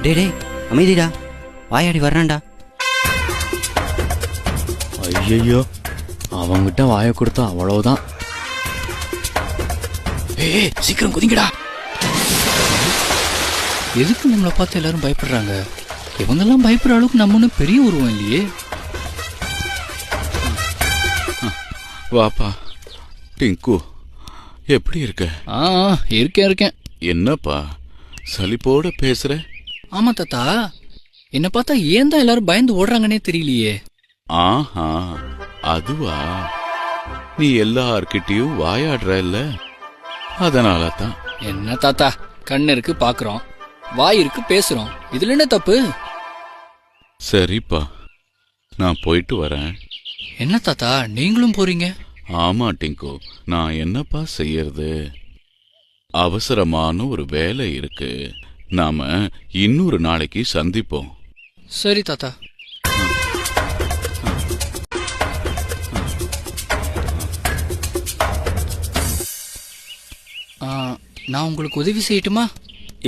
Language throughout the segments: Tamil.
டே டே அமைதிடா, வாயாடி வர்றான்டா. ஐயோ, அவங்கிட்ட வாயை கொடுத்தா அவ்வளவுதான். ஏய் சீக்கிரம் குதிங்கடா. எதுக்கு நம்மளை பார்த்து எல்லாரும் பயப்படுறாங்க? இவங்கெல்லாம் பயப்படுற அளவுக்கு நம்ம ஒன்றும் பெரிய உருவம் இல்லையே. வாப்பா டிங்கு, எப்படி இருக்க? இருக்கேன். என்னப்பா சலிப்போட பேசுற? ஆமா தாத்தா, என்ன பார்த்தா ஏன் தான் எல்லாரும் பயந்து ஓடுறாங்கன்னே தெரியலையே. ஆஹா, அதுவா? நீ எல்லார்கிட்டயும் வாயாடுற இல்ல, அதனால தான். என்ன தாத்தா, கண்ணு இருக்கு பாக்குறோம், வாய் இருக்கு பேசுறோம், இதுல என்ன தப்பு? சரிப்பா, நான் போயிட்டு வரேன். என்ன தாத்தா நீங்களும் போறீங்க? ஆமா டிங்கு, நான் என்னப்பா செய்யறது? அவசரமான ஒரு வேலை இருக்கு. நாம இன்னொரு நாளைக்கு சந்திப்போம். சரி தாத்தா. நான் உங்களுக்கு உதவி செய்யட்டுமா?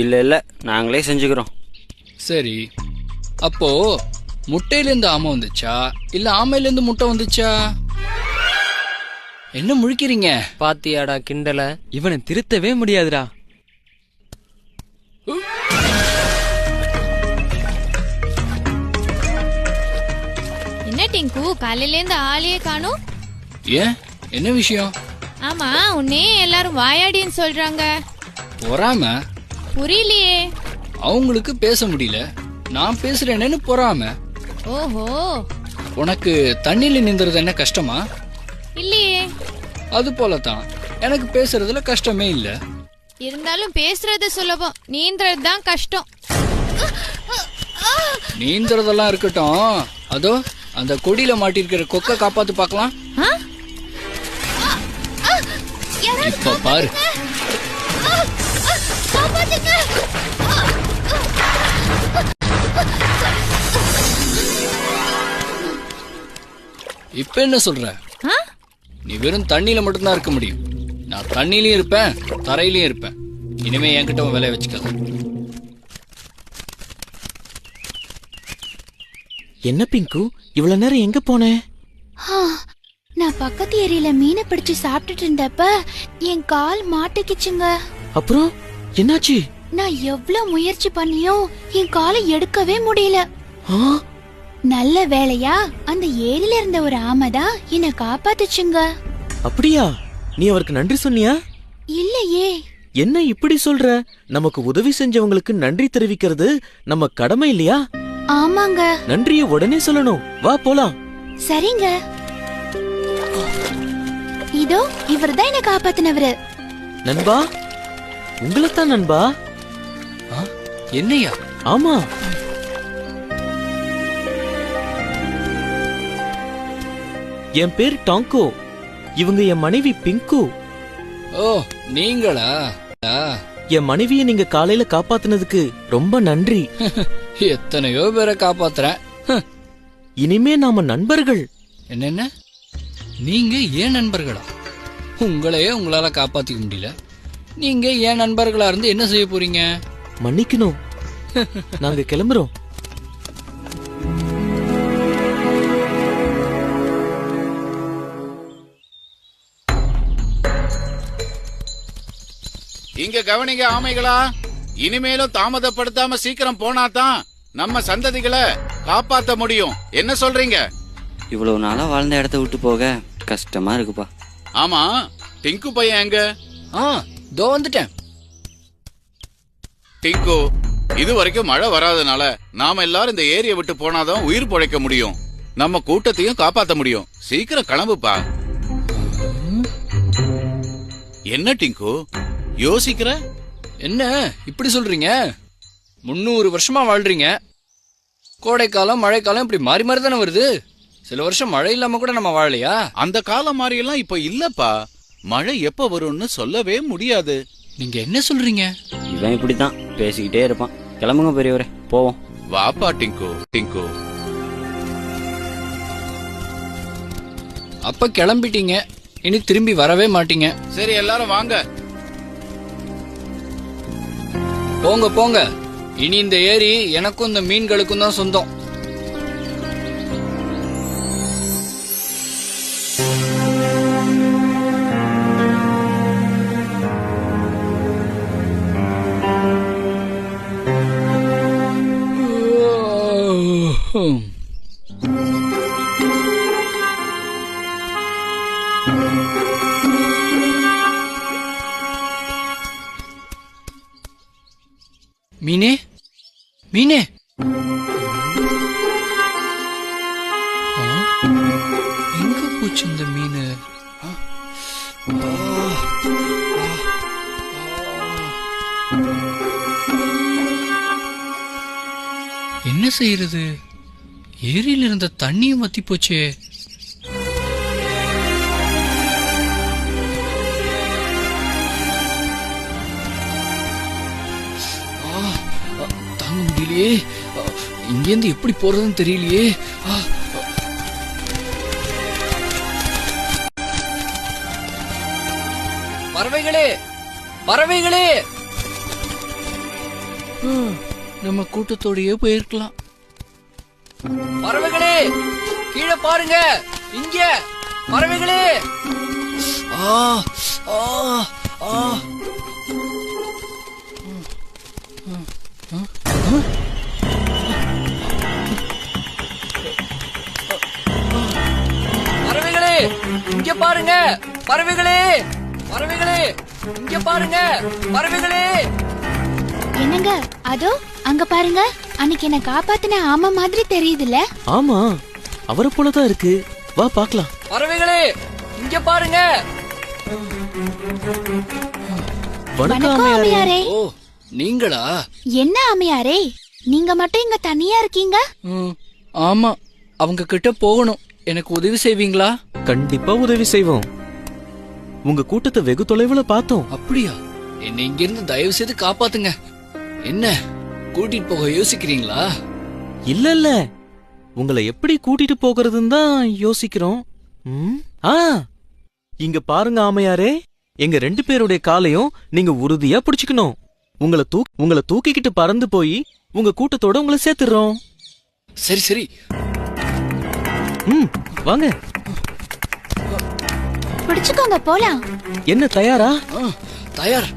இல்ல நாங்களே செஞ்சுக்கிறோம். சரி, அப்போ முட்டையிலேருந்து ஆமை வந்துச்சா இல்ல ஆமையிலேருந்து முட்டை வந்துச்சா? என்ன முழிக்கிறீங்க? பாத்தியாடா கிண்டல, இவனை திருத்தவே முடியாதுடா. என்ன டிங்கு, காலையிலேருந்து ஆளையே காணும்? ஏன், என்ன விஷயம்? ஆமா, உன்னே எல்லாரும் வாயாடின்னு சொல்றாங்க. பொறாம? புரியலையே. அவங்களுக்கு பேச முடியல, நான் பேசுறேன்னு பொறாம. ஓஹோ, உனக்கு தண்ணியில நீந்துறது என்ன கஷ்டமா? இல்லையே. அது போலதான் எனக்கு பேசுறதுல கஷ்டமே இல்ல. இருந்தாலும் பேசுறது சுலபம், நீந்துறது தான் கஷ்டம். நீந்துறதெல்லாம் இருக்கட்டும், அதோ அந்த கொடியில மாட்டிருக்கிற கொக்க காப்பாத்து பார்க்கலாம். இப்ப பாரு. இப்ப என்ன சொல்ற? நீ வெறும் தண்ணியில மட்டும்தான் இருக்க முடியும். நான் தண்ணியிலயும் இருப்பேன், தரையிலயும் இருப்பேன். இனிமே என்கிட்ட வேலையை வச்சுக்காத. என்ன பிங்கு, இவ்வளவு நேரம் எங்க போனேன்? நான் பக்கத்து ஏரியில மீனை பிடிச்சு சாப்பிட்டுட்டு இருந்தப்ப என் கால் மாட்டிக்கிச்சுங்க. அப்புறம் என்னாச்சு? நான் எவ்வளவு முயற்சி பண்ணியும் என் காலை எடுக்கவே முடியல. நல்ல வேளையா அந்த ஏரியில இருந்த ஒரு ஆமைதான் என்னை காப்பாத்துச்சுங்க. அப்படியா? நீ அவருக்கு நன்றி சொன்னியா? இல்லையே. என்ன இப்படி சொல்ற? நமக்கு உதவி செஞ்சவங்களுக்கு நன்றி தெரிவிக்கிறது நம்ம கடமை இல்லையா? ஆமாங்க. நன்றியை உடனே சொல்லணும். வா போலாம். சரிங்க. இதோ இவர்தான் என்ன காப்பாத்தினவரு. நண்பா, உங்களைத்தான் நண்பா. என்னையா? ஆமா, என் பேர் டாங்கோ. இவங்க என் மனைவி பிங்கு. ஓ, நீங்களா? என் மனைவியை நீங்க காலையில காப்பாத்தினதுக்கு ரொம்ப நன்றி. எத்தனையோ பேரை காப்பாத்துறேன். இனிமே நாம நண்பர்கள். என்னென்ன, நீங்க ஏன் நண்பர்களா? உங்களையே உங்களால காப்பாத்திக்க முடியல, நீங்க ஏன் நண்பர்களா இருந்து என்ன செய்ய போறீங்க? மன்னிக்கணும், நாங்க கிளம்புறோம். இங்க கவனிங்க ஆமைகளா, இனிமேலும் தாமதப்படுத்தாம சீக்கிரம் போனாதான் நம்ம சந்ததிகளை காப்பாத்த முடியும். என்ன சொல்றீங்க? இவ்வளவு நாளா வாழ்ந்த இடத்த விட்டு போக கஷ்டமா இருக்குப்பா. ஆமா, டிங்கு பையன் எங்க? தோ வந்துட்டேன். டிங்கு, இது வரைக்கும் மழை வராதனால நாம எல்லாரும் இந்த ஏரியை விட்டு போனாதான் உயிர் பிழைக்க முடியும், நம்ம கூட்டத்தையும் காப்பாத்த முடியும். சீக்கிரம் கிளம்புப்பா. என்ன டிங்கு யோசிக்கிற? என்ன இப்படி சொல்றீங்க? 300 வருஷமா வாழ்றீங்க. கோடைக்காலம் மழைக்காலம் இப்படி மாறி மாறி தானே வருது. சில வருஷம் மழை இல்லாம கூட நம்ம வாழலையா? அந்த காலம் மாதிரி எல்லாம் இப்ப இல்லப்பா. மழை எப்ப வரும்னு சொல்லவே முடியாது. நீங்க என்ன சொல்றீங்க? இவன் இப்படித்தான் பேசிக்கிட்டே இருப்பான். கிளம்புங்க பெரியவரே, போவோம். வாப்பா டிங்கு. டிங்கு, அப்ப கிளம்பிட்டீங்க, இனி திரும்பி வரவே மாட்டீங்க. சரி எல்லாரும் வாங்க. போங்க போங்க, இனி இந்த ஏரி எனக்கும் இந்த மீன்களுக்கும் தான் சொந்தம். மீனே, மீனே, எங்க போச்சு இந்த மீன்? என்ன செய்யறது? ஏரியில இருந்த தண்ணியும் வத்தி போச்சே. தாங்க முடியலையே. இங்கேருந்து எப்படி போறதுன்னு தெரியலையே. பறவைகளே, பறவைகளே, நம்ம கூட்டத்தோடயே போயிருக்கலாம். பறவைகளே, கீழே பாருங்க, இங்க பறவைகளே. ஆ ஆ ஆ பறவைகளே, இங்க பாருங்க, பறவைகளே, பறவைகளே, இங்க பாருங்க, பறவைகளே. என்னங்க அதோ அங்க பாருங்க, அன்னைக்கு என்ன காப்பாத்தின ஆமா மாதிரி தெரியுதுல்ல? ஆமா, அவரை போலதான் இருக்கு. வா பாக்கலாம். பறவைகளே, இங்க பாருங்க. வணக்கம் அம்மையாரே. ஓ, நீங்களா? என்ன அம்மையாரே, நீங்க மட்டும் இங்க தனியா இருக்கீங்க? ஆமா, அவங்க கிட்ட போகணும். எனக்கு உதவி செய்வீங்களா? கண்டிப்பா உதவி செய்வோம். உங்க கூட்டத்தை வெகு தொலைவுல பார்த்தோம். அப்படியா? என்னை இங்க இருந்து தயவு செய்து காப்பாத்துங்க. என்ன கூட்டிட்டு போக யோசிக்கிறீங்களா? இல்ல இல்ல, உங்களை எப்படி கூட்டிட்டு போகிறதுன்னு தான் யோசிக்கிறோம். ஆ, இங்க பாருங்க ஆமையாரே, எங்க 2 பேருடைய காலையும் நீங்க உறுதியா பிடிச்சுக்கணும். உங்களை தூக்கிக்கிட்டு பறந்து போய் உங்க கூட்டத்தோட உங்களை சேர்த்துறோம். சரி சரி, வாங்க, பிடிச்சுக்கோங்க, போலாம். என்ன தயாரா? தயார்.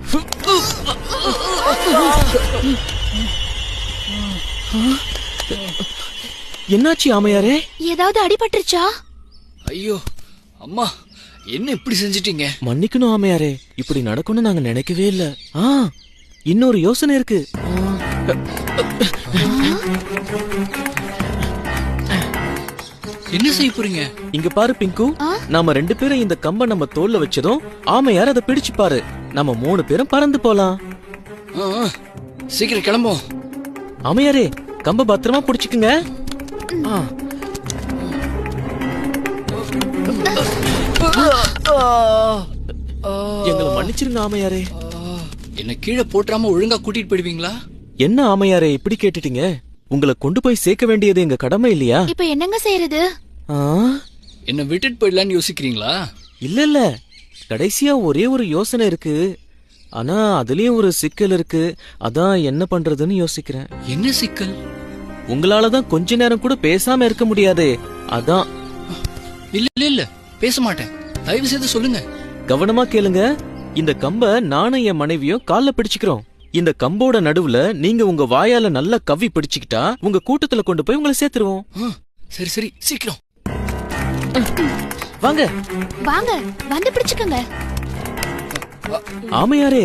என்னாச்சு ஆமையாரே? ஏதாவது அடிபட்டுருச்சா? ஐயோ அம்மா, என்ன இப்படி செஞ்சிட்டீங்க? மன்னிக்கணும் ஆமையாரே, இப்படி நடக்கும்னு நாங்க நினைக்கவே இல்ல. இன்னொரு யோசனை இருக்கு. என்ன செய்ய போறீங்க? இங்க பாரு பிங்கு, நாம 2 பேரும் இந்த கம்ப நம்ம தோல்ல வச்சதும் ஆமையார் அதை பிடிச்சு பாரு. நம்ம 3 பேரும் பறந்து போலாம். சீக்கிரம் கிளம்பும். ஆமையாரே, கம்ப பத்திரமா பிடிச்சுக்குங்க. எங்களை மன்னிச்சிருங்க ஆமையாரே. என்ன கீழே போட்டுறாம ஒழுங்கா கூட்டிட்டு போயிடுவீங்களா? என்ன ஆமையாரே இப்படி கேட்டுட்டீங்க? உங்களை கொண்டு போய் சேர்க்க வேண்டியது எங்க கடமை இல்லையா? இப்ப என்னங்க செய்யறது? என்ன விட்டுட்டு போயிடலான்னு யோசிக்கிறீங்களா? இல்ல இல்ல, கடைசியா ஒரே ஒரு யோசனை இருக்கு. ஆனா அதுலயும் ஒரு சிக்கல் இருக்கு. அதான் என்ன பண்றதுன்னு யோசிக்கிறேன். என்ன சிக்கல்? உங்களாலதான் கொஞ்ச நேரம் கூட பேசாம இருக்க முடியாதே, அதான். இல்ல இல்ல இல்ல, பேச மாட்டேன். தயவு செய்து சொல்லுங்க. கவனமா கேளுங்க. இந்த கம்ப நானும் என் மனைவியும் கால்ல பிடிச்சுக்கிறோம். இந்த கம்போட நடுவுல நீங்க உங்க வாயால நல்லா கவ்வி பிடிச்சுக்கிட்டா உங்க கூட்டத்துல கொண்டு போய் உங்களை சேர்த்துருவோம். சரி சரி, சீக்கிரம் வாங்க வாங்க, வந்து பிடிச்சுக்கோங்க. ஆமையாரே,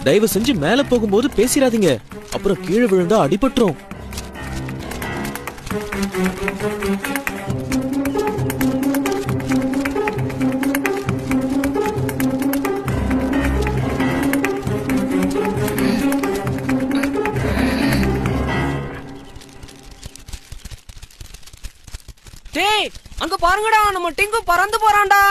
தயவு செஞ்சு மேல போகும்போது பேசிராதீங்க, அப்புறம் கீழே விழுந்தா அடிபட்டுரும். டேய், அங்க பாருங்கடா, நம்ம டிங்கு பறந்து போறான்டா.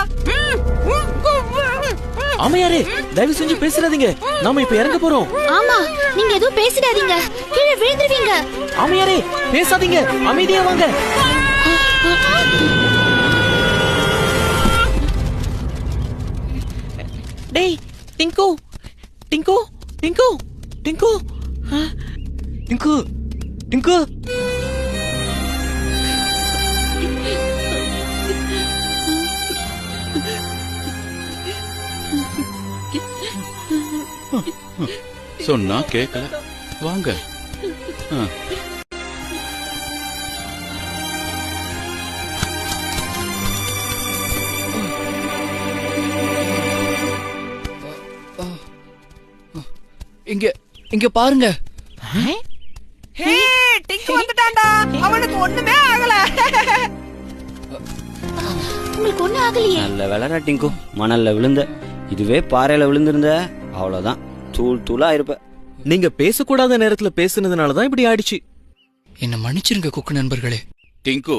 ஆமையாரே, தயவு செஞ்சு பேசிராதீங்க, நாம இப்ப இறங்க போறோம். ஆமா, நீங்க எதுவும் பேசிடாதீங்க, கீழே விழுந்துருவீங்க. ஆமையாரே, பேசாதீங்க, அமைதியா வாங்க. டேய் டிங்கு, டிங்கு, டிங்கு, டிங்கு, டிங்கு டிங்கு சொன்னா கேட்கல. வாங்க. ஆ. இங்க இங்க பாருங்க. ஹே டிங்கு வந்துட்டான்டா. அவனுக்கு ஒண்ணுமே ஆகல. உங்களுக்கு ஒண்ணும் ஆகலையே? நல்ல வேலைடா டிங்கு, மணல்ல விழுந்த. இதுவே பாறையில விழுந்திருந்த அவ்வளவுதான், தூள் தூளா இருப்ப. நீங்க பேசக்கூடாத நேரத்துல பேசுனதுனாலதான் இப்படி ஆயிடுச்சு. என்ன மன்னிச்சிருங்க குக்கு நண்பர்களே. டிங்கு,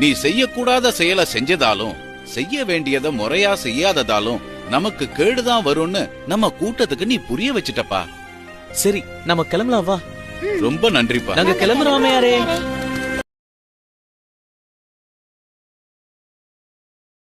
நீ செய்யக்கூடாத செயலை செஞ்சதாலும் செய்ய வேண்டியதை முறையா செய்யாததாலும் நமக்கு கேடுதான் வரும்னு நம்ம கூட்டத்துக்கு நீ புரிய வச்சிட்டப்பா. சரி, நம்ம கிளம்பலாம் வா. ரொம்ப நன்றிப்பா. நாங்க கிளம்புறோம் ஆமையாரே.